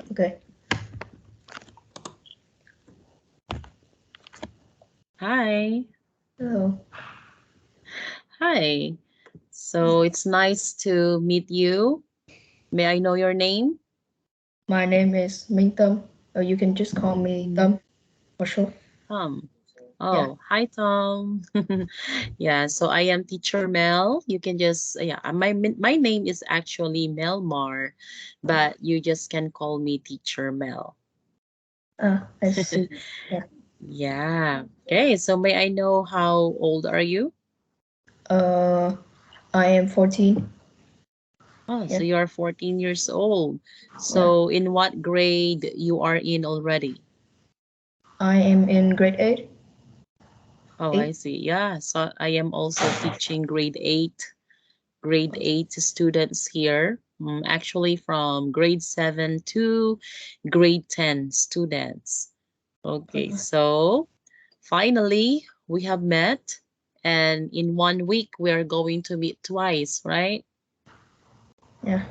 Okay. Hi. Hello. Hi. So it's nice to meet you. May I know your name? My name is Minh. Or you can just call me Mhm. Tâm for short. Tom. Yeah. Oh, hi, Tom. Yeah, so I am Teacher Mel. You can just, yeah, my name is actually Melmar, but you just can call me Teacher Mel. I see. Yeah. Yeah. Okay, so may I know how old are you? Uh, I am 14. Oh, Yeah. so you are 14 years old. Yeah. So in what grade you are in already? I am in grade 8. Oh, I 8. see. Yeah, so I am also teaching grade 8 students here. Actually from grade 7 to grade 10 students. Okay, so finally we have met, and in 1 week we are going to meet twice, right? Yeah.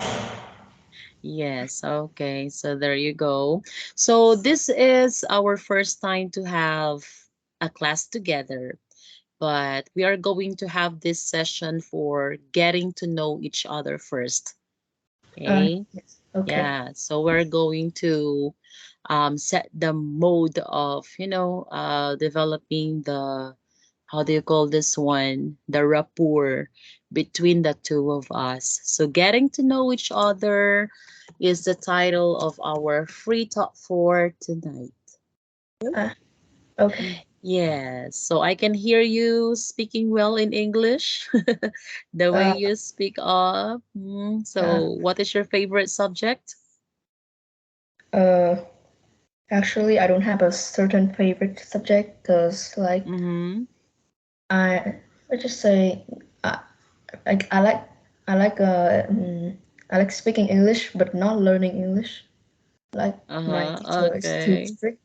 Yes, okay. So there you go. So this is our first time to have a class together, but we are going to have this session for getting to know each other first. Okay. Yes. Okay. Yeah. So we're going to set the mode of, developing the, how do you call this one? The rapport between the two of us. So getting to know each other is the title of our free talk for tonight. Uh, okay. Yes, so I can hear you speaking well in English, the way Uh, you speak up. uh, So, what is your favorite subject? uh, Actually, I don't have a certain favorite subject because, like, Mm-hmm. I, I just say, I, I like, I like, I like speaking English, but not learning English. Like my Uh-huh. teacher is too Okay. strict.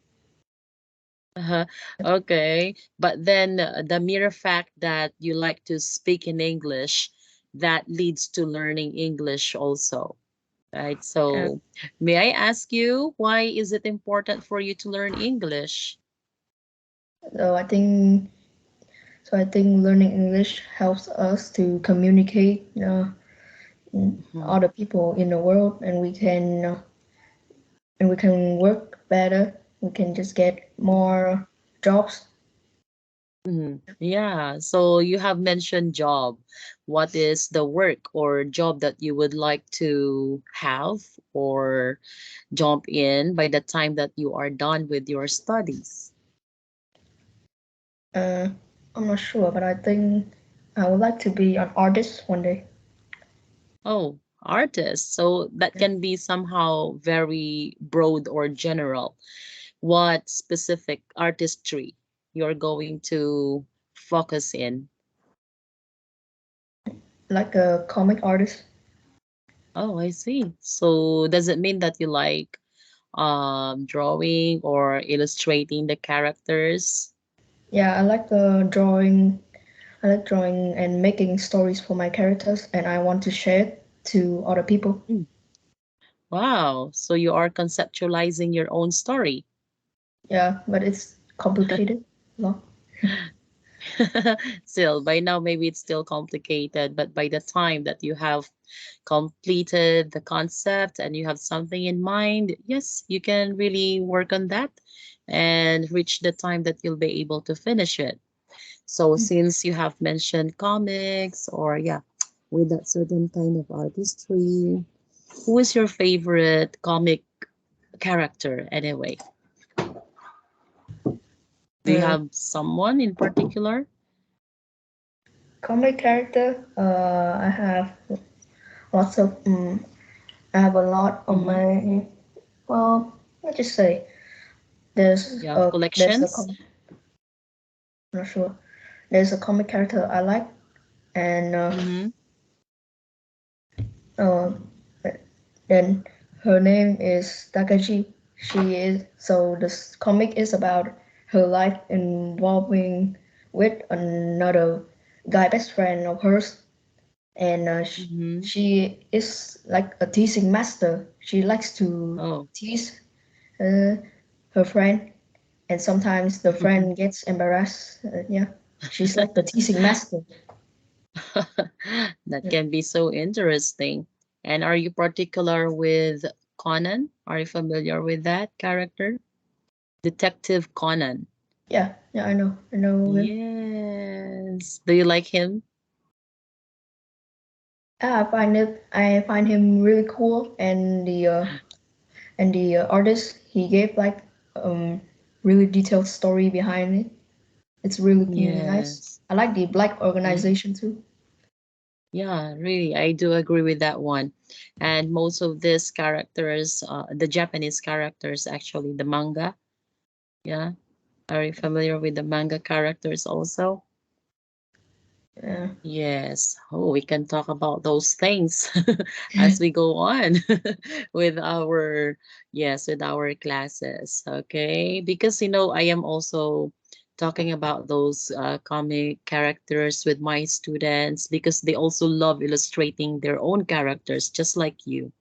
Uh-huh. Okay. But then the mere fact that you like to speak in English, that leads to learning English also, right? Uh, So, may I ask you, why is it important for you to learn English? so I think learning English helps us to communicate Mhm. other people in the world, and we can work better. We can just get more jobs. Yeah, so you have mentioned job. What is the work or job that you would like to have or jump in by the time that you are done with your studies? Uh, I'm not sure, but I think I would like to be an artist one day. Oh, artist. So that can be somehow very broad or general. What specific artistry you're going to focus in? Like a comic artist. Oh, I see. So does it mean that you like drawing or illustrating the characters? Yeah, I like drawing and making stories for my characters, and I want to share it to other people. Mm, wow. So you are conceptualizing your own story. Yeah, but it's complicated. No? Still, by now, maybe it's still complicated, but by the time that you have completed the concept and you have something in mind, yes, you can really work on that and reach the time that you'll be able to finish it. So since you have mentioned comics or yeah, with that certain kind of artistry, who is your favorite comic character anyway? Do you Mm, have someone in particular? Comic character. Lots of. I have a lot on Mm-hmm. my. Well, let's just say You have there's a collections? comic. I'm not sure. There's a comic character I like, and Mm-hmm. uh, then her name is Takashi. She is so this comic is about her life involving with another guy best friend of hers. and Mm-hmm. she is like a teasing master. She likes to Oh. tease uh, her friend, and sometimes the friend gets embarrassed. Yeah, she's like the teasing master. That Yeah, can be so interesting. And are you particular with Conan? Are you familiar with that character? Detective Conan. yeah, yeah. I know him. Yes. Do you like him? Yeah, I find him really cool, and the artist he gave like really detailed story behind it. It's really nice. Yes. I like the black Yeah. organization too. Yeah, really, I do agree with that one. And most of these characters, the Japanese characters, actually, the manga. Yeah. Are you familiar with the manga characters also? Yeah. Yes. Oh, we can talk about those things as we go on with our, yes, with our classes. Okay. Because, I am also talking about those comic characters with my students because they also love illustrating their own characters, just like you.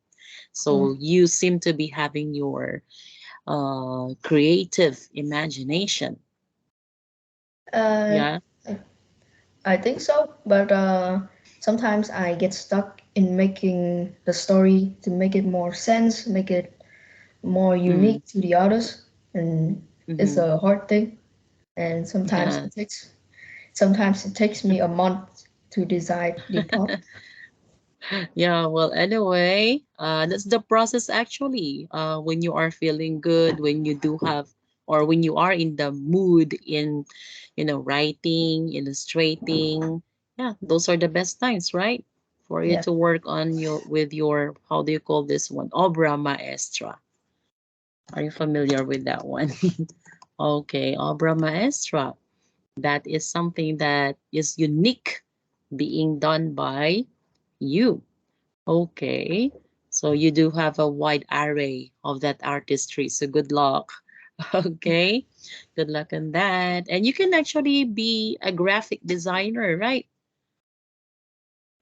Oh. So you seem to be having your creative imagination. Uh, Yeah. I, I think so, but sometimes I get stuck in making the story to make it more sense, make it more Mm, unique to the others, and it's mm-hmm. a hard thing. And Yeah. sometimes it takes me a month to decide the plot. Yeah, well, anyway, that's the process actually. When you are feeling good, when you do have, or when you are in the mood in, writing, illustrating, yeah, those are the best times, right? For you Yeah. to work on with your, how do you call this one? Obra maestra. Are you familiar with that one? Okay, obra maestra. That is something that is unique being done by you. Okay. So you do have a wide array of that artistry. So good luck. Okay. Good luck on that. And you can actually be a graphic designer, right?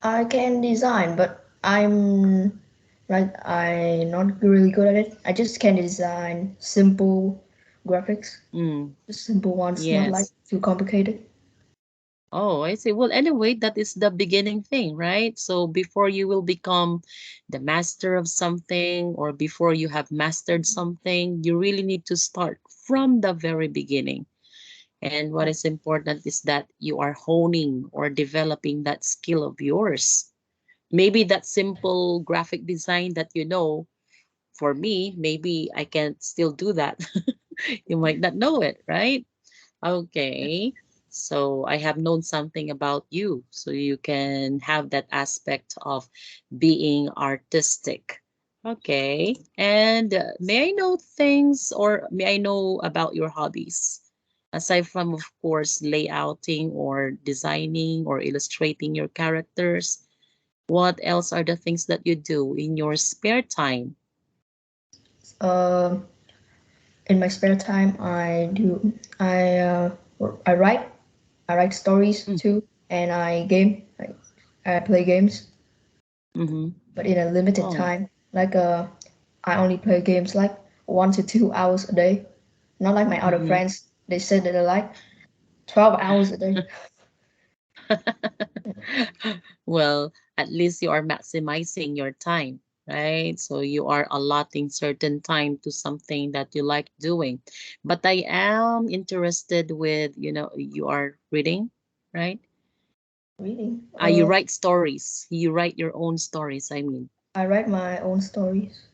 I can design, but I'm not really good at it. I just can design simple graphics, Mm, just simple ones, not like yes. too complicated. Oh, I see. Well, anyway, that is the beginning thing, right? So before you will become the master of something or before you have mastered something, you really need to start from the very beginning. And what is important is that you are honing or developing that skill of yours. Maybe that simple graphic design that for me, maybe I can still do that. You might not know it, right? Okay. So I have known something about you. So you can have that aspect of being artistic. Okay. And may I know things or may I know about your hobbies? Aside from, of course, layouting or designing or illustrating your characters, what else are the things that you do in your spare time? Uh, in my spare time, I write stories Mm, too, and I play games, mm-hmm. but in a limited Oh. time. Like I only play games like 1 to 2 hours a day. Not like my other Mm-hmm. friends. They said that they like 12 hours a day. Well, at least you are maximizing your time, right? So you are allotting certain time to something that you like doing. But I am interested with, you are reading, right? Reading. You write stories. You write your own stories, I mean. I write my own stories.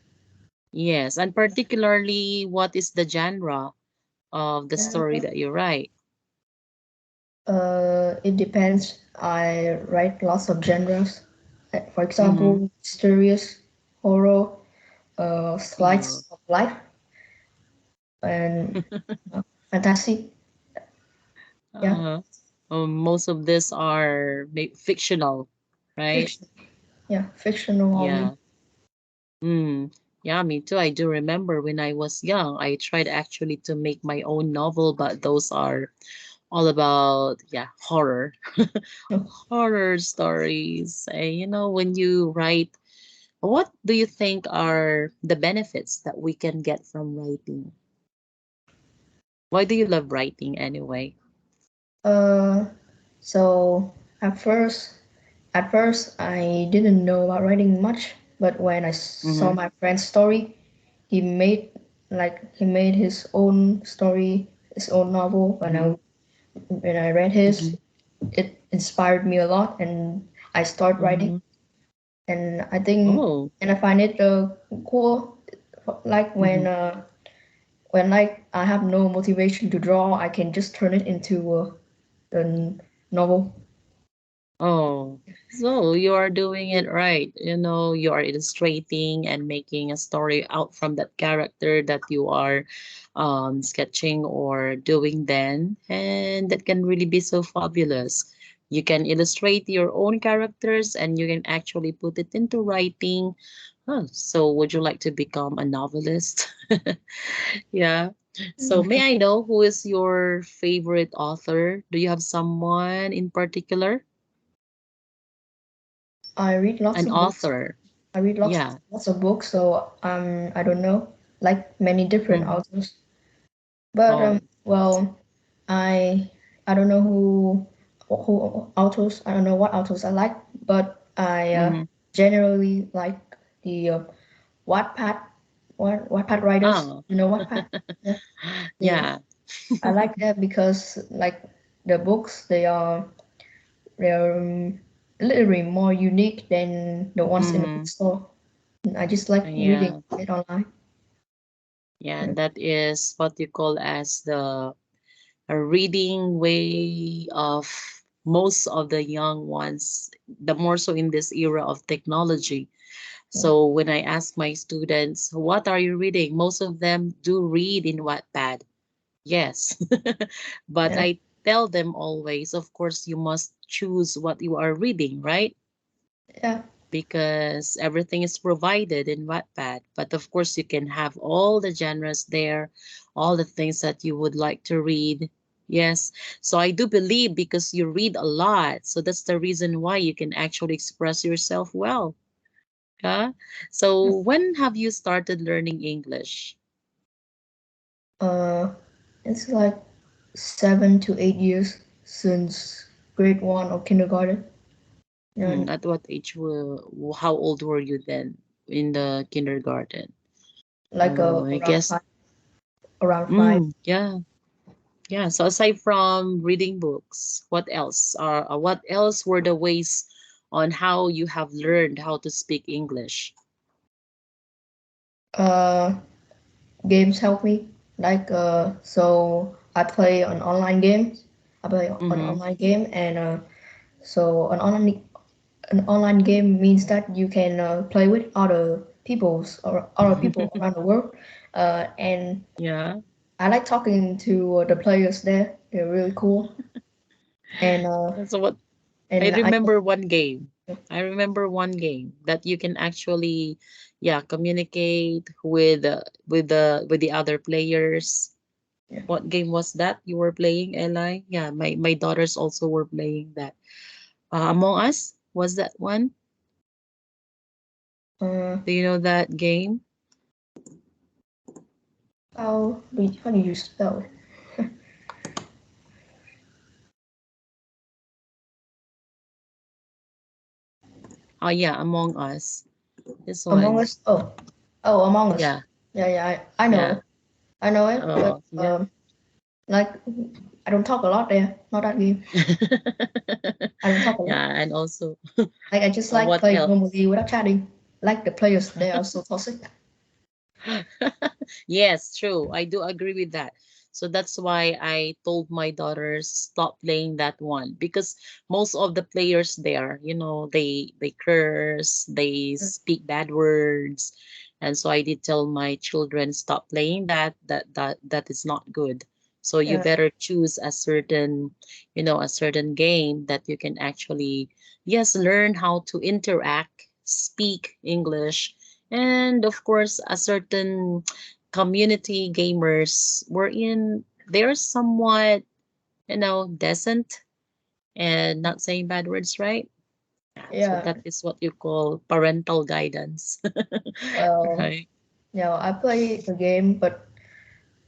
Yes, and particularly, what is the genre of the story Uh, that you write? it depends. I write lots of genres. For Mm-hmm. example, mysterious, horror, Oh. slice of life, and fantasy. Yeah, Uh-huh. Most of this are fictional, right? fiction. Yeah, fictional only. Yeah. Mm. Yeah, me too. I do remember when I was young, I tried actually to make my own novel, but those are all about, yeah, horror. Horror stories. When you write, what do you think are the benefits that we can get from writing? Why do you love writing anyway? Uh, so at first, I didn't know about writing much, but when I saw Mm-hmm. my friend's story, he made his own story, his own novel. Mm-hmm. When I read his, Mm-hmm. it inspired me a lot, and I start writing. Mm-hmm. And I think, Oh. and I find it cool. Like Mm-hmm. when like I have no motivation to draw, I can just turn it into a novel. Oh, so you are doing it right. You are illustrating and making a story out from that character that you are sketching or doing then. And that can really be so fabulous. You can illustrate your own characters and you can actually put it into writing. Oh, so would you like to become a novelist? Yeah. So may I know who is your favorite author? Do you have someone in particular? I read lots An of books. author. I read Yeah. lots of books, so I don't know, like many different Mm. authors. But Oh. well, I I don't know who authors. I don't know what authors I like, but I Mm-hmm. generally like the Wattpad, Wattpad writers. Oh. You know Wattpad? Yeah, yeah. Yeah. I like that because like the books they are literally more unique than the ones in the Mm-hmm. bookstore. And I just like reading Yeah. it online. Yeah. Yeah, That is what you call as the a reading way of most of the young ones, the more so in this era of technology. yeah, So when I ask my students, what are you reading? Most of them do read in Wattpad. Yes. But yeah, I tell them always, of course, you must choose what you are reading, right? yeah, Because everything is provided in Wattpad. But of course, you can have all the genres there, all the things that you would like to read. Yes. So I do believe because you read a lot. So that's the reason why you can actually express yourself well. Yeah. yeah. So when have you started learning English? Uh, it's like 7 to 8 years since grade one or kindergarten. You know, At what age how old were you then in the kindergarten? like I guess. around five. Yeah. Yeah, so aside from reading books, what else? What else were the ways on how you have learned how to speak English? Uh, Games help me. Like so I play an online game. I play an Mm-hmm. online game, and so an online game means that you can play with other people around the world. And Yeah. I like talking to the players there. They're really cool, and So what I I can, remember one game. I remember one game that you can actually, yeah, communicate with the other players. yeah. What game was that you were playing, Eli? Yeah, my daughters also were playing that. Among Us was that one? Uh, Do you know that game? how do you spell it? Oh yeah, Among Us. This Among one. Us. Among Us. Yeah, Yeah, yeah. yeah. I know it, but Oh, yeah. like I don't talk a lot there. Not that game. I don't talk a lot. Yeah, and also, Like I just like what playing else? normally without chatting. Like the players there are so toxic. Yes, true. I do agree with that. So that's why I told my daughters stop playing that one because most of the players there, they curse, they speak bad words, and so I did tell my children stop playing that. That is not good. So you Yeah, better choose a certain game that you can actually, yes, learn how to interact, speak English, and of course a certain community gamers wherein they're somewhat decent and not saying bad words, right? Yeah, so Yeah. that is what you call parental guidance. Well, Right? yeah, I play a game, but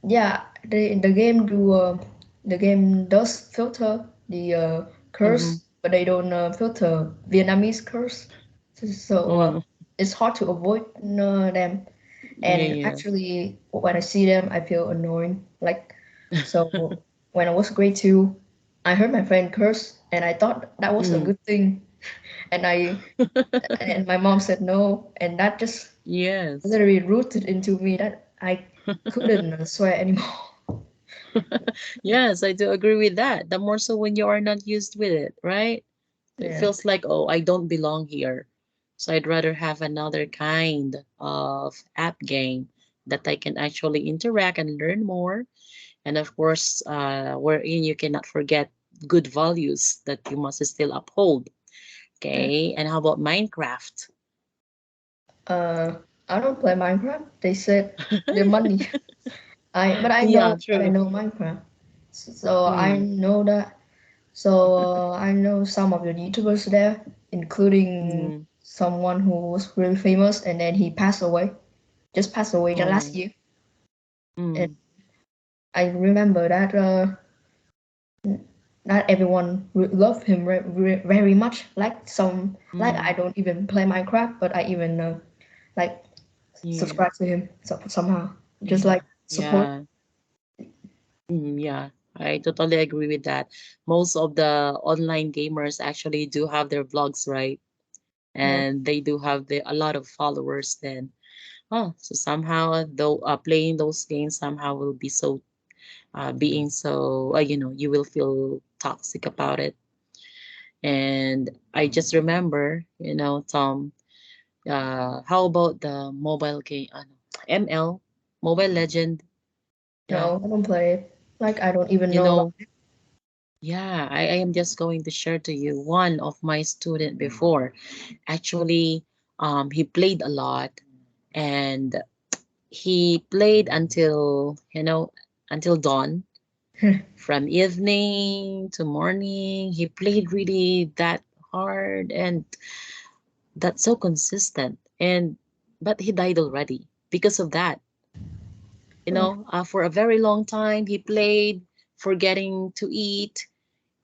yeah, the game do the game does filter the Mm-hmm. curse, but they don't filter Vietnamese curse. So Mm. it's hard to avoid them. Yeah, And yeah. actually, when I see them, I feel annoying. Like, so when I was grade two, I heard my friend curse, and I thought that was a Mm. good thing. And and my mom said no, and that just Yes. literally rooted into me that I couldn't swear anymore. Yes, I do agree with that. The more so when you are not used with it, right? It Yeah. feels like, oh, I don't belong here. So I'd rather have another kind of app game that I can actually interact and learn more. And of course, wherein you cannot forget good values that you must still uphold. Yeah. Okay. And how about Minecraft? Uh, I don't play Minecraft. They said the money. But Yeah, I true. know Minecraft. So I Mm, know that. So I know some of the YouTubers there, including mm, someone who was really famous, and then he passed away. Just passed away just last mm, year. And mm, I remember that not everyone loved him very much. Like I mm, don't even play Minecraft, but I even like yeah, subscribe to him somehow. Just yeah, like support. yeah. Yeah, I totally agree with that. Most of the online gamers actually do have their vlogs, right? Yeah. And they do have a lot of followers then. Oh, so somehow though playing those games somehow will be so being so you will feel toxic about it. And I just remember, Tom, how about the mobile game, ML, Mobile Legend? Yeah, No, I don't play it. Like I don't even you know about know, yeah, I am just going to share to you one of my student before. Actually, he played a lot and he played until dawn. it. From evening to morning, he played really that hard and that's so consistent. And but he died already because of that. For a very long time, he played, forgetting to eat,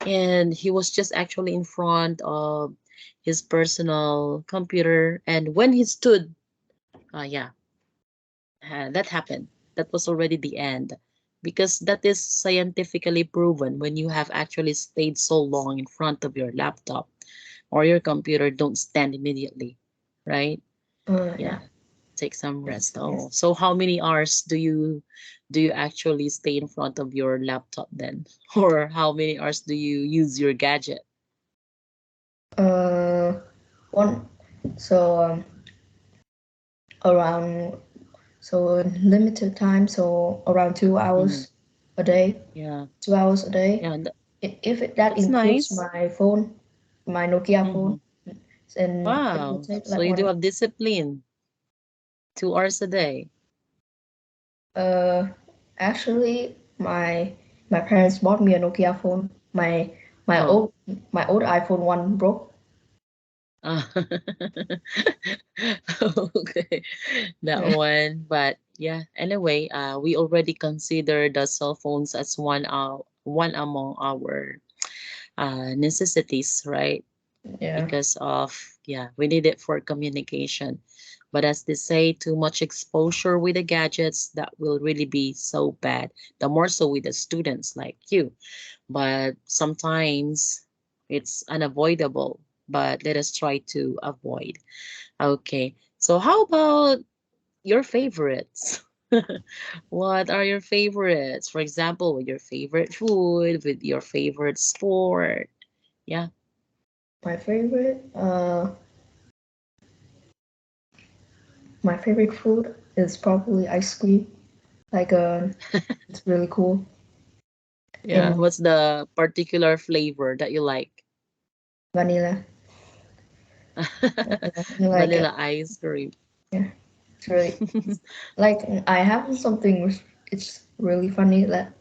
and he was just actually in front of his personal computer. And when he stood, yeah, that happened. That was already the end, because that is scientifically proven. When you have actually stayed so long in front of your laptop or your computer, don't stand immediately, right? Yeah. Yeah, take some rest. Oh, so how many hours do you actually stay in front of your laptop then? Or how many hours do you use your gadget? Uh, one. So around limited time. So around two Mm, hours a day. yeah, 2 hours a day. yeah, If that that's includes nice. my phone, my Nokia phone, Hmm. and it will Wow, take so like you do one. have discipline. 2 hours a day. Uh, Actually, my parents bought me a Nokia phone. My Oh. old my old iPhone one broke. Ah. Okay, that Yeah. one. But yeah, anyway, we already consider the cell phones as one among our necessities, right? Yeah. Because of, yeah, we need it for communication. But as they say, too much exposure with the gadgets, that will really be so bad. The more so with the students like you. But sometimes it's unavoidable. But let us try to avoid. Okay. So how about your favorites? What are your favorites? For example, with your favorite food, with your favorite sport. Yeah. My favorite my favorite food is probably ice cream. Like it's really cool. Yeah. In What's the particular flavor that you like? vanilla. You like Vanilla ice cream. yeah, it's really like I have something. It's really funny. Let's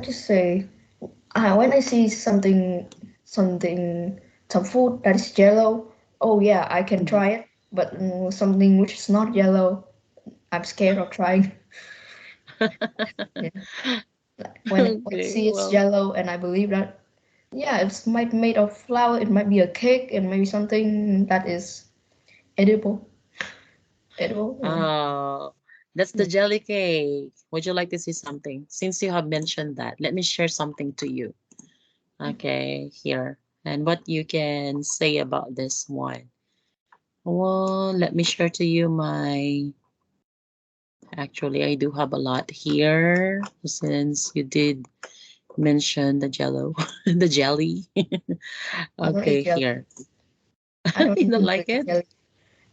just say. When I see something, some food that is yellow, oh yeah, I can Mhm. try it. But something which is not yellow, I'm scared of trying. Yeah. When I Okay, see it's well, yellow, and I believe that yeah, it's might made of flour. It might be a cake, and maybe something that is edible. Edible. oh, that's the Yeah. jelly cake. Would you like to see something? Since you have mentioned that, let me share something to you. Okay, here. And what you can say about this one. Well, let me share to you my. Actually, I do have a lot here since you did mention the jello, the jelly. I don't eat Okay, jelly. here. I don't You don't really like eat it? jelly.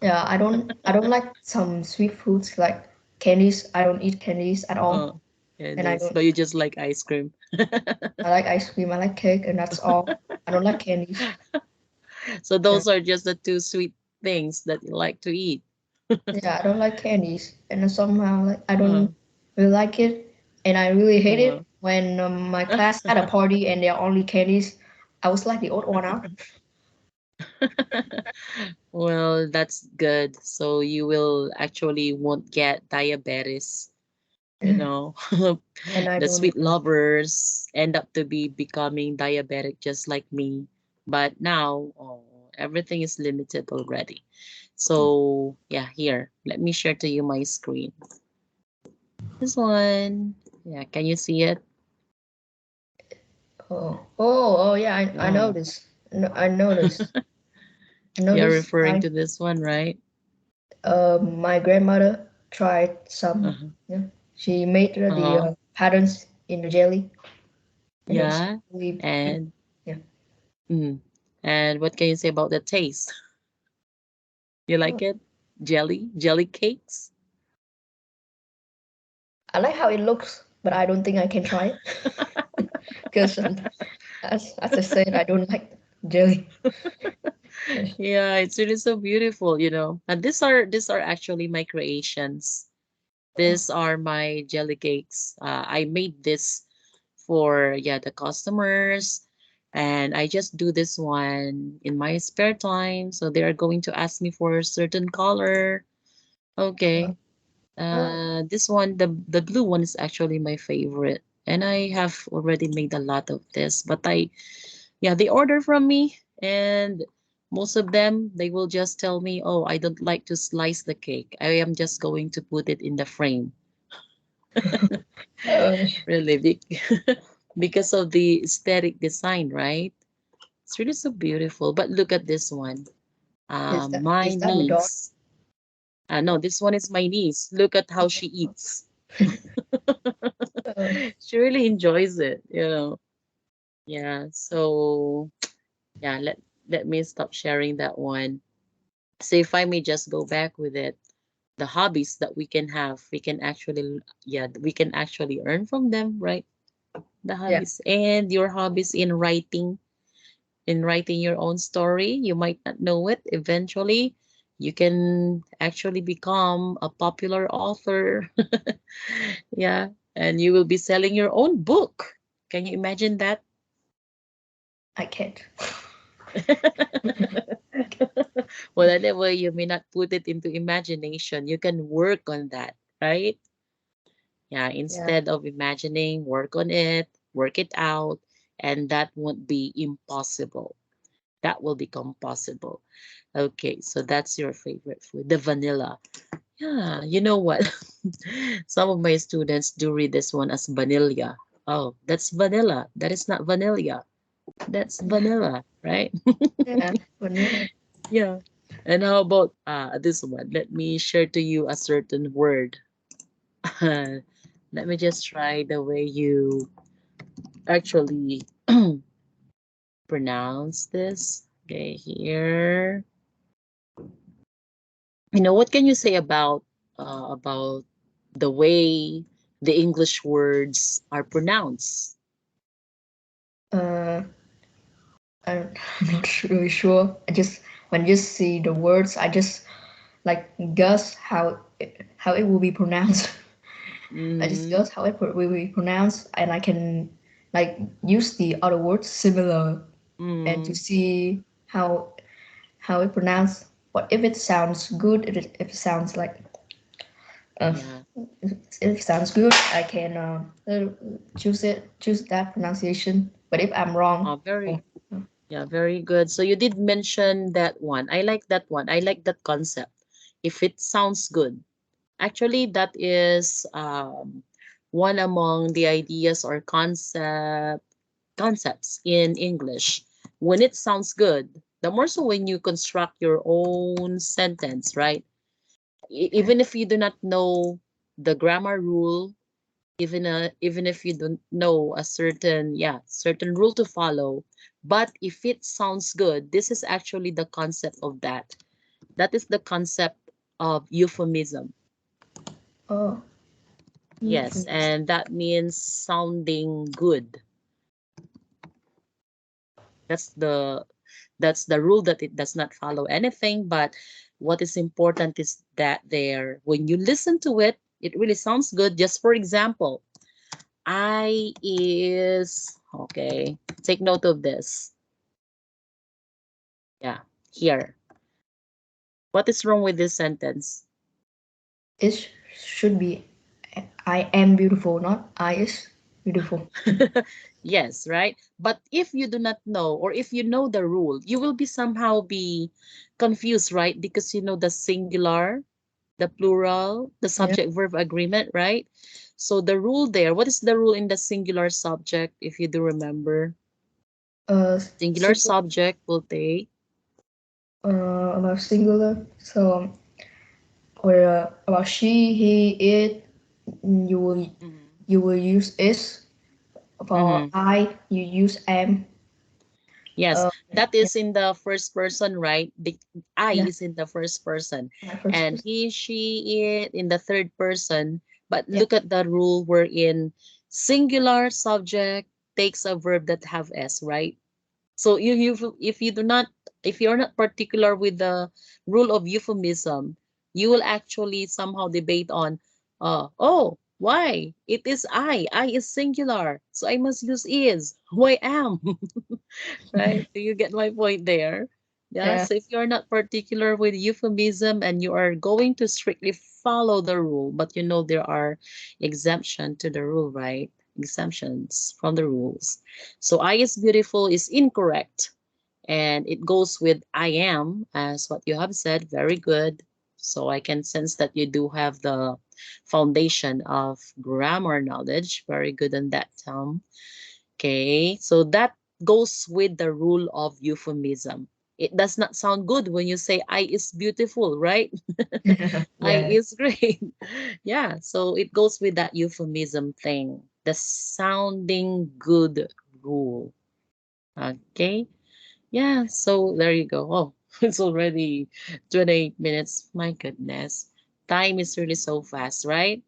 Yeah, I don't like some sweet foods like candies. I don't eat candies at all. Oh, yeah, And I this. don't But you just like ice cream. I like ice cream, I like cake, and that's all. I don't like candies. So Yeah, those are just the two sweet things that you like to eat. yeah, I don't like candies. And then somehow like I Uh, don't really like it. And I really hate uh. it when my class had a party and there are only candies. I was like the odd one out. Well, that's good. So you will actually won't get diabetes, you know. And I The don't sweet lovers end up to be becoming diabetic just like me. But now, oh, everything is limited already. So, yeah, here. Let me share to you my screen. This one. Yeah, can you see it? oh yeah, I know Oh, this. No, I know this. I know you're this. referring to this one, right? My grandmother tried some. Uh-huh. Yeah, she made the Uh-huh. patterns in the jelly, and it was Yeah. really And yeah. mm, and what can you say about the taste? You like Oh, it? Jelly cakes? I like how it looks, but I don't think I can try it because as I said, I don't like jelly. Yes. Yeah, it's really so beautiful, you know. And these are actually my creations. Oh, These are my jelly cakes. I made this for yeah the customers, and I just do this one in my spare time. So they are going to ask me for a certain color. Okay. oh, oh, This one, the blue one is actually my favorite, and I have already made a lot of this. But yeah, they order from me, and most of them they will just tell me, "Oh, I don't like to slice the cake. I am just going to put it in the frame." oh, Really big, because of the aesthetic design, right? It's really so beautiful. But look at this one. My is that my dog? niece. No, this one is my niece. Look at how she eats. Oh, She really enjoys it, you know. Yeah. So yeah, let me stop sharing that one. So if I may just go back with it, the hobbies that we can have, we can actually yeah, we can actually earn from them, right? The yeah, hobbies and your hobbies in writing your own story. You might not know it. Eventually, you can actually become a popular author. Yeah, and you will be selling your own book. Can you imagine that? I can't. Whatever you may not put it into imagination, you can work on that, right? Yeah, Yeah, instead of imagining, work on it, work it out, and that won't be impossible. That will become possible. Okay, so that's your favorite food, the vanilla. Yeah, you know what? Some of my students do read this one as vanilla. Oh, that's vanilla. That is not vanilla. That's vanilla, right? yeah, vanilla. Yeah. And how about this one? Let me share to you a certain word. Let me just try the way you actually pronounce this. Okay, here. You know, what can you say about the way the English words are pronounced? Uh, I'm not really sure. I just when you see the words, I just like guess how it will be pronounced. I just Mm-hmm. guess how it will be pronounced, and I can like use the other words similar and to Mm, see how it pronounced. But if it sounds good, if it sounds like uh, yeah. if it sounds good, I can choose that pronunciation. But if I'm wrong, Very, oh, uh, yeah, very good. So you did mention that one. I like that one. I like that concept. If it sounds good. Actually, that is one among the ideas or concepts in English. When it sounds good, the more so when you construct your own sentence, right? yeah. Even if you do not know the grammar rule, even if you don't know a certain rule to follow, but if it sounds good, this is actually the concept of that. That is the concept of euphemism. Oh, Yes, euphemism. and that means sounding good. That's the that's the rule that it does not follow anything, but what is important is that there when you listen to it, it really sounds good. Just for example, I is okay. Take note of this. Yeah, here. What is wrong with this sentence? It should be I am beautiful, not I is beautiful. Yes, right? But if you do not know or if you know the rule, you will be somehow be confused, right? Because you know the singular, the plural, the Yeah. subject verb agreement, right? So the rule there, what is the rule in the singular subject if you do remember? Singular Singular. subject will take About singular. So or about she, he, it. You will Mhm. you will use is. For Mhm. I, you use am. Yes, Uh, that yeah, is in the first person, right? The I yeah. is in the first person, My first and person. he, she, it in the third person. But Yeah. look at the rule wherein singular subject takes a verb that have s, right? So if you do not if you're not particular with the rule of euphemism, you will actually somehow debate on, oh, why? It is I is singular, so I must use is. Why am? Right? Do you get my point there? Yeah. Yeah. So if you're not particular with euphemism and you are going to strictly follow the rule, but you know there are exemption to the rule, right? Exemptions from the rules. So I is beautiful is incorrect. And it goes with I am, as what you have said. Very good. So I can sense that you do have the foundation of grammar knowledge. Very good on that, Tom. Okay, so that goes with the rule of euphemism. It does not sound good when you say I is beautiful, right? I Yeah. is great. Yeah, so it goes with that euphemism thing. The sounding good rule. Okay. Yeah, so there you go. Oh, it's already 28 minutes. My goodness. Time is really so fast, right?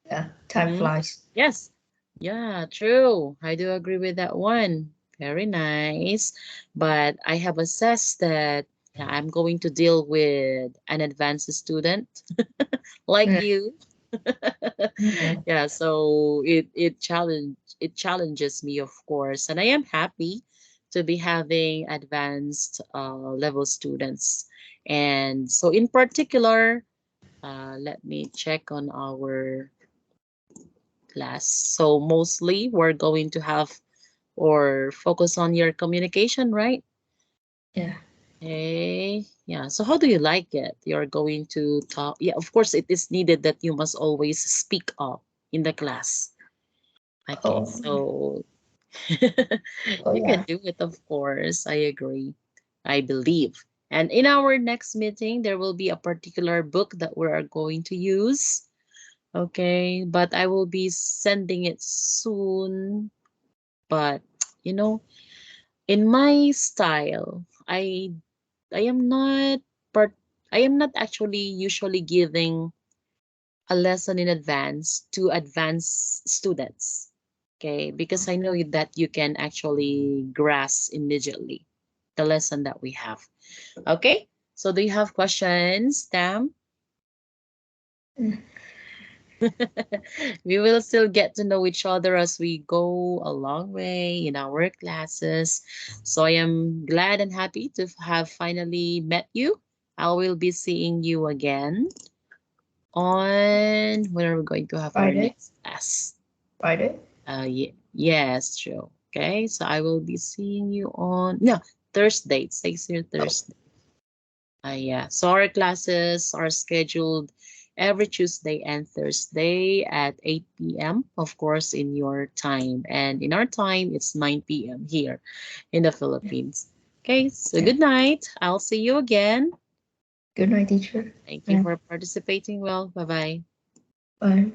Yeah. Time Mm-hmm. flies. Yes. Yeah, true. I do agree with that one. Very nice. But I have assessed that yeah, I'm going to deal with an advanced student like Yeah. you. Yeah. Yeah, so it challenges me, of course, and I am happy to be having advanced level students. And so, in particular, let me check on our class. So mostly we're going to have or focus on your communication, right? Yeah. Okay. Yeah. So how do you like it? You're going to talk. Yeah, of course it is needed that you must always speak up in the class. Okay. Oh. So Oh you can yeah. do it, of course. I agree. I believe. And in our next meeting, there will be a particular book that we are going to use. Okay. But I will be sending it soon. But you know, in my style, I am not part I am not actually usually giving a lesson in advance to advanced students. Okay, because I know that you can actually grasp immediately the lesson that we have. Okay, so do you have questions, Tam? We will still get to know each other as we go a long way in our classes. So I am glad and happy to have finally met you. I will be seeing you again on when are we going to have our Friday. next class? Friday. Yes, true. Okay, so I will be seeing you on no Thursday. It says here Oh, Thursday. Yeah. So our classes are scheduled every Tuesday and Thursday at 8 p.m. Of course, in your time, and in our time, it's 9 p.m. here in the yeah. Philippines. Okay. So Yeah. good night. I'll see you again. Good night, teacher. Thank you And for participating. Well, bye bye. bye.